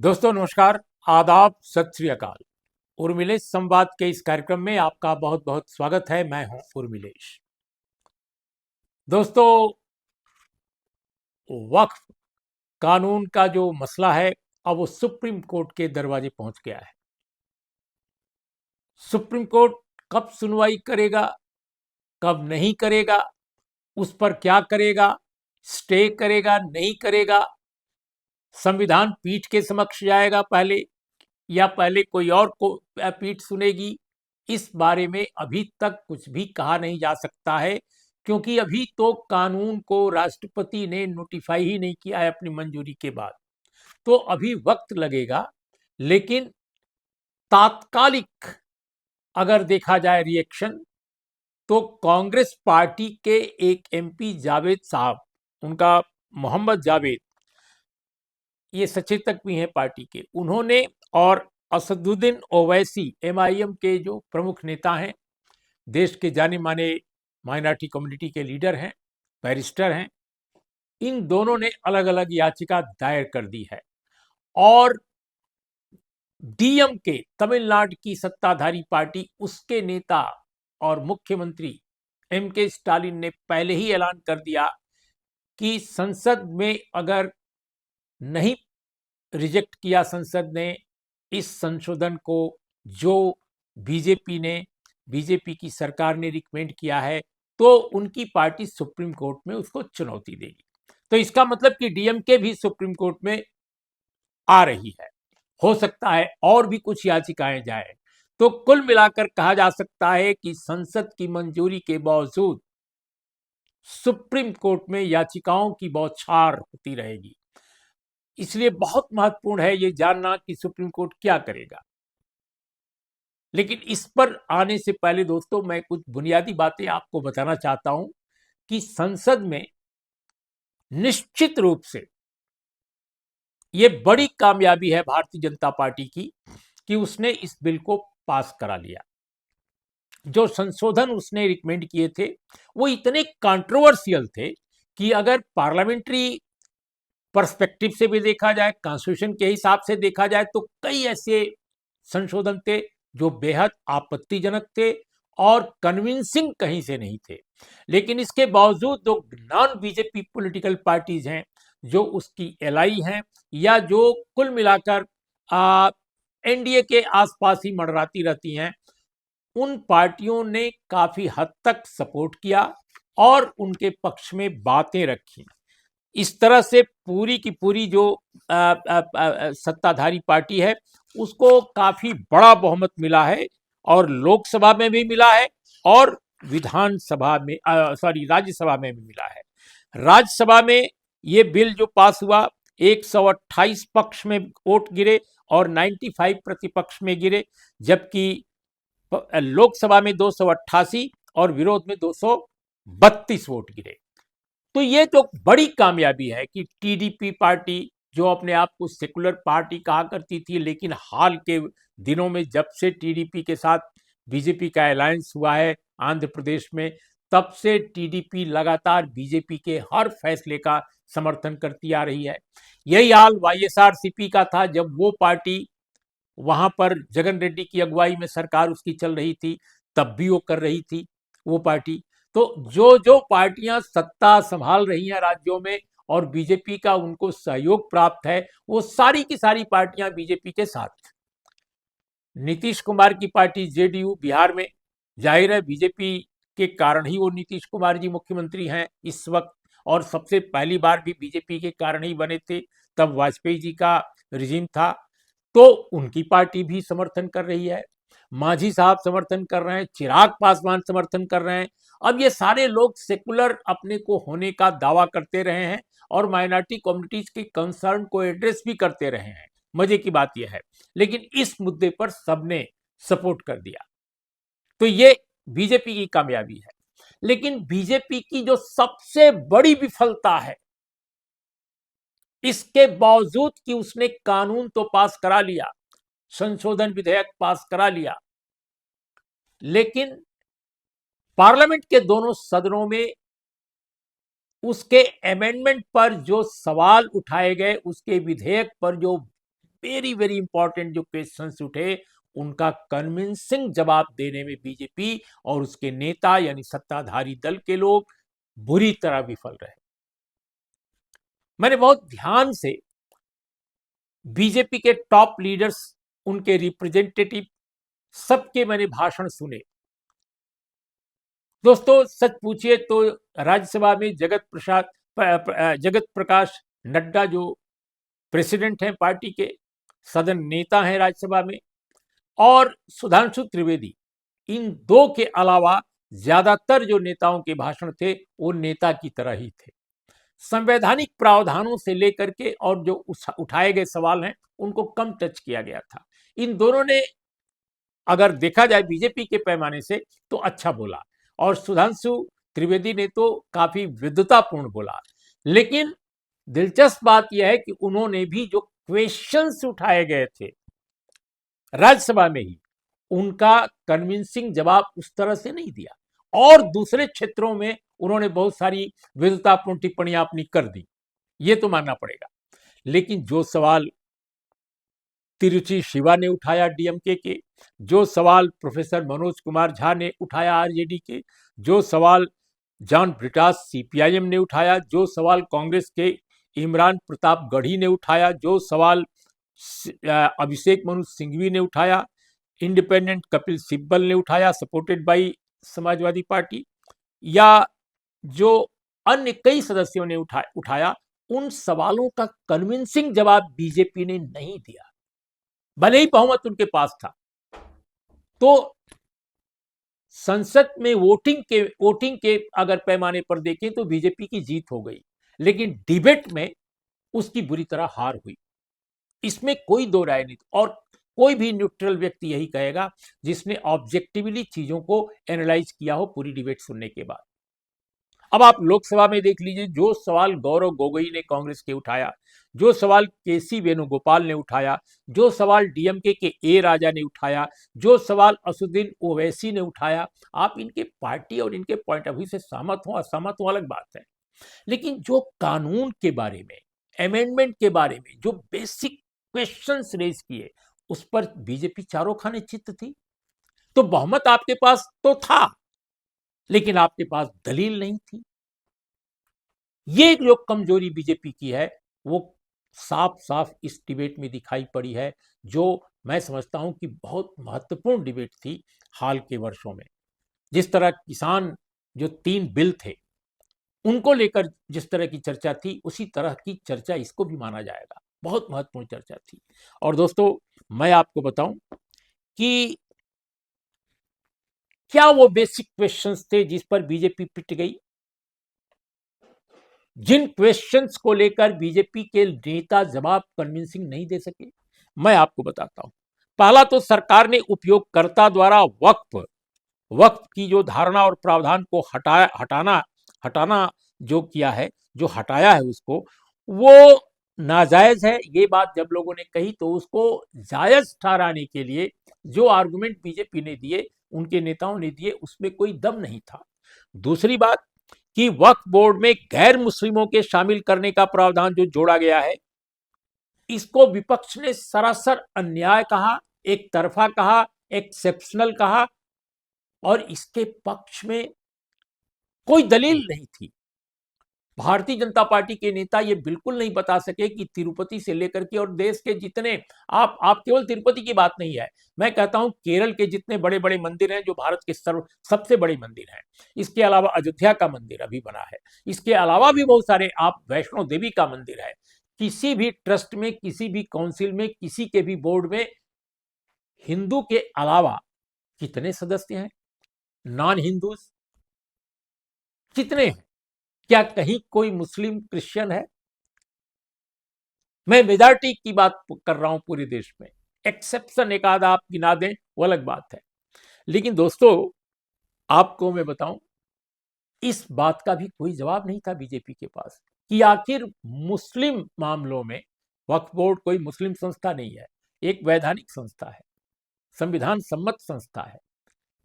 दोस्तों नमस्कार, आदाब, सत श्री अकाल। उर्मिलेश संवाद के इस कार्यक्रम में आपका बहुत बहुत स्वागत है। मैं हूं उर्मिलेश। दोस्तों, वक्फ कानून का जो मसला है अब वो सुप्रीम कोर्ट के दरवाजे पहुंच गया है। सुप्रीम कोर्ट कब सुनवाई करेगा, कब नहीं करेगा, उस पर क्या करेगा, स्टे करेगा नहीं करेगा, संविधान पीठ के समक्ष जाएगा पहले या पहले कोई और को पीठ सुनेगी, इस बारे में अभी तक कुछ भी कहा नहीं जा सकता है, क्योंकि अभी तो कानून को राष्ट्रपति ने नोटिफाई ही नहीं किया है अपनी मंजूरी के बाद। तो अभी वक्त लगेगा। लेकिन तात्कालिक अगर देखा जाए रिएक्शन, तो कांग्रेस पार्टी के एक एमपी जावेद साहब, उनका मोहम्मद जावेद, ये सचेतक भी हैं पार्टी के, उन्होंने, और असदुद्दीन ओवैसी एमआईएम के जो प्रमुख नेता हैं, देश के जाने माने माइनॉरिटी कम्युनिटी के लीडर हैं, बैरिस्टर हैं, इन दोनों ने अलग अलग याचिका दायर कर दी है। और डीएमके, तमिलनाडु की सत्ताधारी पार्टी, उसके नेता और मुख्यमंत्री एमके स्टालिन ने पहले ही ऐलान कर दिया कि संसद में अगर नहीं रिजेक्ट किया संसद ने इस संशोधन को जो बीजेपी की सरकार ने रिकमेंड किया है, तो उनकी पार्टी सुप्रीम कोर्ट में उसको चुनौती देगी। तो इसका मतलब कि डीएमके भी सुप्रीम कोर्ट में आ रही है। हो सकता है और भी कुछ याचिकाएं जाए। तो कुल मिलाकर कहा जा सकता है कि संसद की मंजूरी के बावजूद सुप्रीम कोर्ट में याचिकाओं की बौछार होती रहेगी। इसलिए बहुत महत्वपूर्ण है ये जानना कि सुप्रीम कोर्ट क्या करेगा। लेकिन इस पर आने से पहले दोस्तों, मैं कुछ बुनियादी बातें आपको बताना चाहता हूं कि संसद में निश्चित रूप से ये बड़ी कामयाबी है भारतीय जनता पार्टी की कि उसने इस बिल को पास करा लिया। जो संशोधन उसने रिकमेंड किए थे वो इतने कंट्रोवर्शियल थे कि अगर पार्लियामेंट्री पर्सपेक्टिव से भी देखा जाए, कॉन्स्टिट्यूशन के हिसाब से देखा जाए, तो कई ऐसे संशोधन थे जो बेहद आपत्तिजनक थे और कन्विंसिंग कहीं से नहीं थे। लेकिन इसके बावजूद जो नॉन बीजेपी पॉलिटिकल पार्टीज हैं, जो उसकी एलाई हैं, या जो कुल मिलाकर एनडीए के आसपास ही मंडराती रहती हैं, उन पार्टियों ने काफी हद तक सपोर्ट किया और उनके पक्ष में बातें रखी। इस तरह से पूरी की पूरी जो सत्ताधारी पार्टी है उसको काफी बड़ा बहुमत मिला है, और लोकसभा में भी मिला है और विधानसभा में राज्यसभा में भी मिला है। राज्यसभा में ये बिल जो पास हुआ, 128 पक्ष में वोट गिरे और 95 प्रतिपक्ष में गिरे, जबकि लोकसभा में 288 और विरोध में 232 वोट गिरे। तो ये तो बड़ी कामयाबी है कि टीडीपी पार्टी, जो अपने आप को सेकुलर पार्टी कहा करती थी, लेकिन हाल के दिनों में जब से टीडीपी के साथ बीजेपी का अलायंस हुआ है आंध्र प्रदेश में, तब से टीडीपी लगातार बीजेपी के हर फैसले का समर्थन करती आ रही है। यही हाल वाईएसआरसीपी का था जब वो पार्टी, वहां पर जगन रेड्डी की अगुवाई में सरकार उसकी चल रही थी, तब भी वो कर रही थी वो पार्टी। तो जो जो पार्टियां सत्ता संभाल रही हैं राज्यों में और बीजेपी का उनको सहयोग प्राप्त है, वो सारी की सारी पार्टियां बीजेपी के साथ। नीतीश कुमार की पार्टी जेडीयू बिहार में, जाहिर है बीजेपी के कारण ही वो नीतीश कुमार जी मुख्यमंत्री हैं इस वक्त, और सबसे पहली बार भी बीजेपी के कारण ही बने थे, तब वाजपेयी जी का रिजीम था। तो उनकी पार्टी भी समर्थन कर रही है, मांझी साहब समर्थन कर रहे हैं, चिराग पासवान समर्थन कर रहे हैं। अब ये सारे लोग सेकुलर अपने को होने का दावा करते रहे हैं और माइनॉरिटी कम्युनिटीज के कंसर्न को एड्रेस भी करते रहे हैं। मजे की बात यह है, लेकिन इस मुद्दे पर सबने सपोर्ट कर दिया। तो ये बीजेपी की कामयाबी है। लेकिन बीजेपी की जो सबसे बड़ी विफलता है, इसके बावजूद कि उसने कानून तो पास करा लिया, संशोधन विधेयक पास करा लिया, लेकिन पार्लियामेंट के दोनों सदनों में उसके अमेंडमेंट पर जो सवाल उठाए गए, उसके विधेयक पर जो वेरी वेरी इंपॉर्टेंट जो क्वेश्चंस उठे उनका कन्विंसिंग जवाब देने में बीजेपी और उसके नेता यानी सत्ताधारी दल के लोग बुरी तरह विफल रहे। मैंने बहुत ध्यान से बीजेपी के टॉप लीडर्स, उनके रिप्रेजेंटेटिव, सबके मैंने भाषण सुने। दोस्तों सच पूछिए तो राज्यसभा में जगत प्रकाश नड्डा जो प्रेसिडेंट हैं पार्टी के, सदन नेता हैं राज्यसभा में, और सुधांशु त्रिवेदी, इन दो के अलावा ज्यादातर जो नेताओं के भाषण थे वो नेता की तरह ही थे। संवैधानिक प्रावधानों से लेकर के और जो उठाए गए सवाल हैं उनको कम टच किया गया था। इन दोनों ने अगर देखा जाए बीजेपी के पैमाने से तो अच्छा बोला, और सुधांशु त्रिवेदी ने तो काफी विद्वतापूर्ण बोला। लेकिन दिलचस्प बात यह है कि उन्होंने भी जो क्वेश्चंस उठाए गए थे राज्यसभा में ही, उनका कन्विंसिंग जवाब उस तरह से नहीं दिया, और दूसरे क्षेत्रों में उन्होंने बहुत सारी विद्वतापूर्ण टिप्पणियां अपनी कर दी, ये तो मानना पड़ेगा। लेकिन जो सवाल तिरुचि शिवा ने उठाया डीएमके के, जो सवाल प्रोफेसर मनोज कुमार झा ने उठाया आरजेडी के, जो सवाल जॉन ब्रिटास सीपीआईएम ने उठाया, जो सवाल कांग्रेस के इमरान प्रताप गढ़ी ने उठाया, जो सवाल अभिषेक मनु सिंघवी ने उठाया, इंडिपेंडेंट कपिल सिब्बल ने उठाया सपोर्टेड बाय समाजवादी पार्टी, या जो अन्य कई सदस्यों ने उठाया, उन सवालों का कन्विंसिंग जवाब बीजेपी ने नहीं दिया, भले ही बहुमत उनके पास था। तो संसद में वोटिंग के अगर पैमाने पर देखें तो बीजेपी की जीत हो गई, लेकिन डिबेट में उसकी बुरी तरह हार हुई, इसमें कोई दो राय नहीं। और कोई भी न्यूट्रल व्यक्ति यही कहेगा जिसने ऑब्जेक्टिवली चीजों को एनालाइज किया हो पूरी डिबेट सुनने के बाद। अब आप लोकसभा में देख लीजिए, जो सवाल गौरव गोगोई ने कांग्रेस के उठाया, जो सवाल केसी वेणुगोपाल ने उठाया, जो सवाल डीएमके के ए राजा ने उठाया, जो सवाल असुद्दीन ओवैसी ने उठाया, आप इनके पार्टी और इनके पॉइंट ऑफ व्यू से सहमत हो असहमत हो अलग बात है, लेकिन जो कानून के बारे में, अमेंडमेंट के बारे में जो बेसिक क्वेश्चंस रेज किए, उस पर बीजेपी चारों खाने चित्त थी। तो बहुमत आपके पास तो था, लेकिन आपके पास दलील नहीं थी। ये जो कमजोरी बीजेपी की है वो साफ साफ इस डिबेट में दिखाई पड़ी है, जो मैं समझता हूं कि बहुत महत्वपूर्ण डिबेट थी हाल के वर्षों में। जिस तरह किसान जो 3 बिल थे उनको लेकर जिस तरह की चर्चा थी, उसी तरह की चर्चा इसको भी माना जाएगा, बहुत महत्वपूर्ण चर्चा थी। और दोस्तों मैं आपको बताऊं कि क्या वो बेसिक क्वेश्चंस थे जिस पर बीजेपी पिट गई, जिन क्वेश्चंस को लेकर बीजेपी के नेता जवाब कन्विंसिंग नहीं दे सके, मैं आपको बताता हूं। पहला तो सरकार ने उपयोगकर्ता द्वारा वक्फ की जो धारणा और प्रावधान को हटाना जो किया है, जो हटाया है उसको, वो नाजायज है। ये बात जब लोगों ने कही तो उसको जायज ठहराने के लिए जो आर्गुमेंट बीजेपी ने दिए, उनके नेताओं ने दिए, उसमें कोई दम नहीं था। दूसरी बात कि वक्फ बोर्ड में गैर मुस्लिमों के शामिल करने का प्रावधान जो जोड़ा गया है, इसको विपक्ष ने सरासर अन्याय कहा, एक तरफा कहा, एक्सेप्शनल कहा, और इसके पक्ष में कोई दलील नहीं थी। भारतीय जनता पार्टी के नेता ये बिल्कुल नहीं बता सके कि तिरुपति से लेकर के और देश के जितने, आप केवल तिरुपति की बात नहीं है, मैं कहता हूं केरल के जितने बड़े बड़े मंदिर हैं जो भारत के सबसे बड़े मंदिर हैं, इसके अलावा अयोध्या का मंदिर अभी बना है, इसके अलावा भी बहुत सारे, आप वैष्णो देवी का मंदिर है, किसी भी ट्रस्ट में, किसी भी काउंसिल में, किसी के भी बोर्ड में हिंदू के अलावा कितने सदस्य हैं, नॉन हिंदूज कितने हैं? क्या कहीं कोई मुस्लिम क्रिश्चियन है? मैं मेजॉरिटी की बात कर रहा हूं पूरे देश में, एक्सेप्शन एक आधा आप गिना दें वो अलग बात है। लेकिन दोस्तों आपको मैं बताऊं, इस बात का भी कोई जवाब नहीं था बीजेपी के पास कि आखिर मुस्लिम मामलों में वक्फ बोर्ड कोई मुस्लिम संस्था नहीं है, एक वैधानिक संस्था है, संविधान सम्मत संस्था है,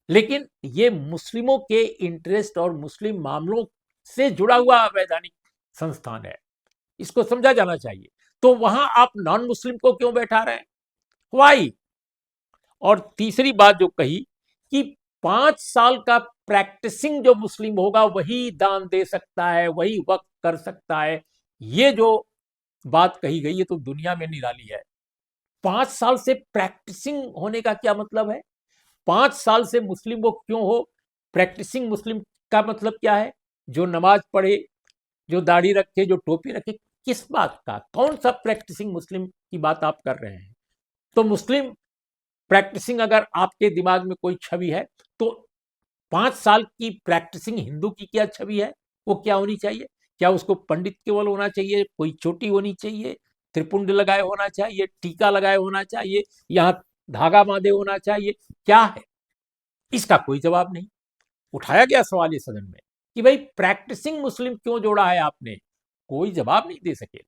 लेकिन ये मुस्लिमों के इंटरेस्ट और मुस्लिम मामलों से जुड़ा हुआ वैधानिक संस्थान है, इसको समझा जाना चाहिए। तो वहां आप नॉन मुस्लिम को क्यों बैठा रहे हैं? वाई? और तीसरी बात जो कही कि 5 साल का प्रैक्टिसिंग जो मुस्लिम होगा वही दान दे सकता है, वही वक्फ कर सकता है, ये जो बात कही गई है तो दुनिया में निराली है। 5 साल से प्रैक्टिसिंग होने का क्या मतलब है? 5 साल से मुस्लिम वो क्यों हो? प्रैक्टिसिंग मुस्लिम का मतलब क्या है? जो नमाज पढ़े, जो दाढ़ी रखे, जो टोपी रखे। किस बात का? कौन सा प्रैक्टिसिंग मुस्लिम की बात आप कर रहे हैं? तो मुस्लिम प्रैक्टिसिंग अगर आपके दिमाग में कोई छवि है तो 5 साल की प्रैक्टिसिंग हिंदू की क्या छवि है? वो क्या होनी चाहिए? क्या उसको पंडित केवल होना चाहिए? कोई चोटी होनी चाहिए? त्रिपुंड लगाए होना चाहिए? टीका लगाए होना चाहिए? यहां धागा बांधे होना चाहिए? क्या है? इसका कोई जवाब नहीं। उठाया गया सवाल ये सदन में कि भाई प्रैक्टिसिंग मुस्लिम क्यों जोड़ा है आपने? कोई जवाब नहीं दे सके,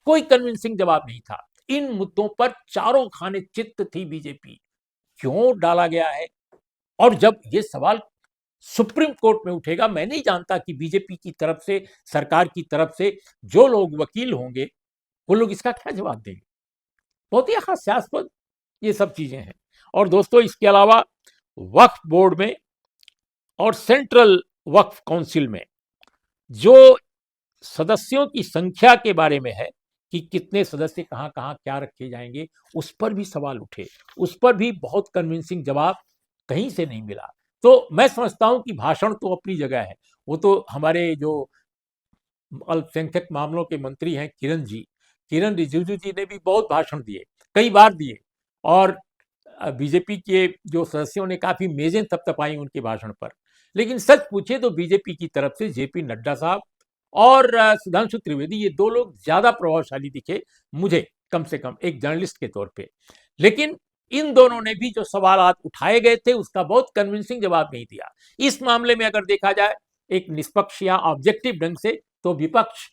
कोई कन्विंसिंग जवाब नहीं था। इन मुद्दों पर चारों खाने चित्त थी बीजेपी। क्यों डाला गया है? और जब ये सवाल सुप्रीम कोर्ट में उठेगा, मैं नहीं जानता कि बीजेपी की तरफ से, सरकार की तरफ से जो लोग वकील होंगे वो लोग इसका क्या जवाब देंगे। बहुत ही हास्यास्पद ये सब चीजें हैं। और दोस्तों, इसके अलावा वक्फ बोर्ड में और सेंट्रल वक्फ काउंसिल में जो सदस्यों की संख्या के बारे में है कि कितने सदस्य कहां कहां क्या रखे जाएंगे, उस पर भी सवाल उठे। उस पर भी बहुत कन्विंसिंग जवाब कहीं से नहीं मिला। तो मैं समझता हूं कि भाषण तो अपनी जगह है। वो तो हमारे जो अल्पसंख्यक मामलों के मंत्री हैं किरण रिजिजू जी ने भी बहुत भाषण दिए, कई बार दिए। और बीजेपी के जो सदस्यों ने काफी मेजें थपथपाई उनके भाषण पर। लेकिन सच पूछे तो बीजेपी की तरफ से जेपी नड्डा साहब और सुधांशु त्रिवेदी, ये दो लोग ज्यादा प्रभावशाली दिखे मुझे, कम से कम एक जर्नलिस्ट के तौर पे। लेकिन इन दोनों ने भी जो सवाल उठाए गए थे उसका बहुत कन्विंसिंग जवाब नहीं दिया। इस मामले में अगर देखा जाए एक निष्पक्ष या ऑब्जेक्टिव ढंग से, तो विपक्ष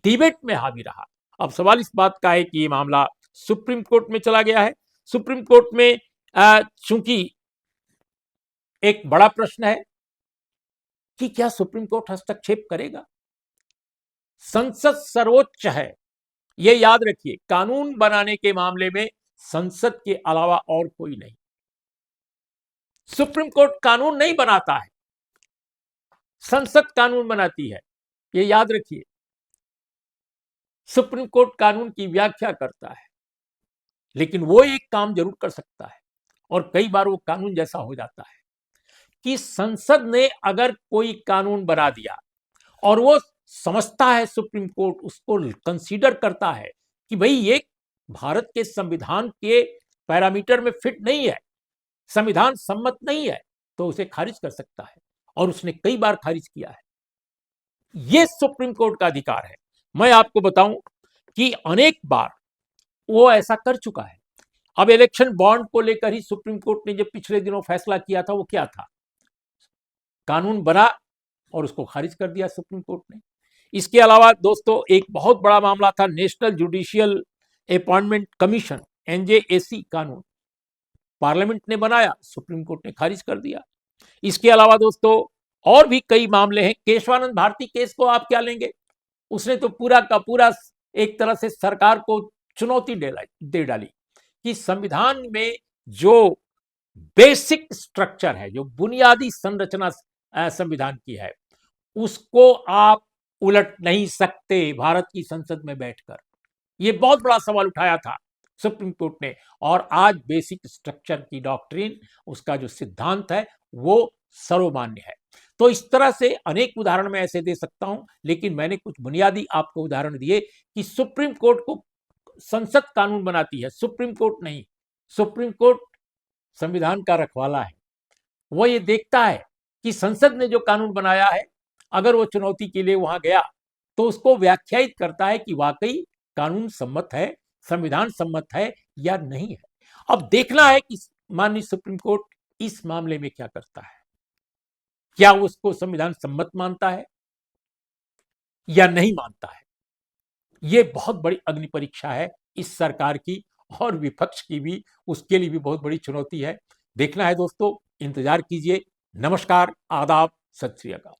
डिबेट में हावी रहा। अब सवाल इस बात का है कि ये मामला सुप्रीम कोर्ट में चला गया है। सुप्रीम कोर्ट में चूंकि एक बड़ा प्रश्न है कि क्या सुप्रीम कोर्ट हस्तक्षेप करेगा? संसद सर्वोच्च है, ये याद रखिए। कानून बनाने के मामले में संसद के अलावा और कोई नहीं। सुप्रीम कोर्ट कानून नहीं बनाता है, संसद कानून बनाती है, ये याद रखिए। सुप्रीम कोर्ट कानून की व्याख्या करता है, लेकिन वो एक काम जरूर कर सकता है, और कई बार वो कानून जैसा हो जाता है कि संसद ने अगर कोई कानून बना दिया और वो समझता है, सुप्रीम कोर्ट उसको कंसीडर करता है कि भाई ये भारत के संविधान के पैरामीटर में फिट नहीं है, संविधान सम्मत नहीं है, तो उसे खारिज कर सकता है। और उसने कई बार खारिज किया है। यह सुप्रीम कोर्ट का अधिकार है। मैं आपको बताऊं कि अनेक बार वो ऐसा कर चुका है। अब इलेक्शन बॉन्ड को लेकर ही सुप्रीम कोर्ट ने जब पिछले दिनों फैसला किया था, वो क्या था? कानून बना और उसको खारिज कर दिया सुप्रीम कोर्ट ने। इसके अलावा दोस्तों, एक बहुत बड़ा मामला था national judicial appointment commission, NJAC कानून। पार्लियामेंट ने बनाया, सुप्रीम कोर्ट ने खारिज कर दिया। इसके अलावा दोस्तों और भी कई मामले हैं। केशवानंद भारती केस को आप क्या लेंगे? उसने तो पूरा का पूरा एक तरह से सरकार को चुनौती दे डाली कि संविधान में जो बेसिक स्ट्रक्चर है, जो बुनियादी संरचना संविधान की है, उसको आप उलट नहीं सकते भारत की संसद में बैठकर। यह बहुत बड़ा सवाल उठाया था सुप्रीम कोर्ट ने। और आज बेसिक स्ट्रक्चर की डॉक्ट्रिन, उसका जो सिद्धांत है, वो सर्वमान्य है। तो इस तरह से अनेक उदाहरण मैं ऐसे दे सकता हूं, लेकिन मैंने कुछ बुनियादी आपको उदाहरण दिए कि सुप्रीम कोर्ट को संसद कानून बनाती है, सुप्रीम कोर्ट नहीं। सुप्रीम कोर्ट संविधान का रखवाला है। वो ये देखता है कि संसद ने जो कानून बनाया है, अगर वो चुनौती के लिए वहां गया तो उसको व्याख्यायित करता है कि वाकई कानून सम्मत है, संविधान सम्मत है या नहीं है। अब देखना है कि माननीय सुप्रीम कोर्ट इस मामले में क्या करता है। क्या उसको संविधान सम्मत मानता है या नहीं मानता है? यह बहुत बड़ी अग्नि परीक्षा है इस सरकार की, और विपक्ष की भी, उसके लिए भी बहुत बड़ी चुनौती है। देखना है दोस्तों, इंतजार कीजिए। नमस्कार, आदाब, सत श्री अकाल।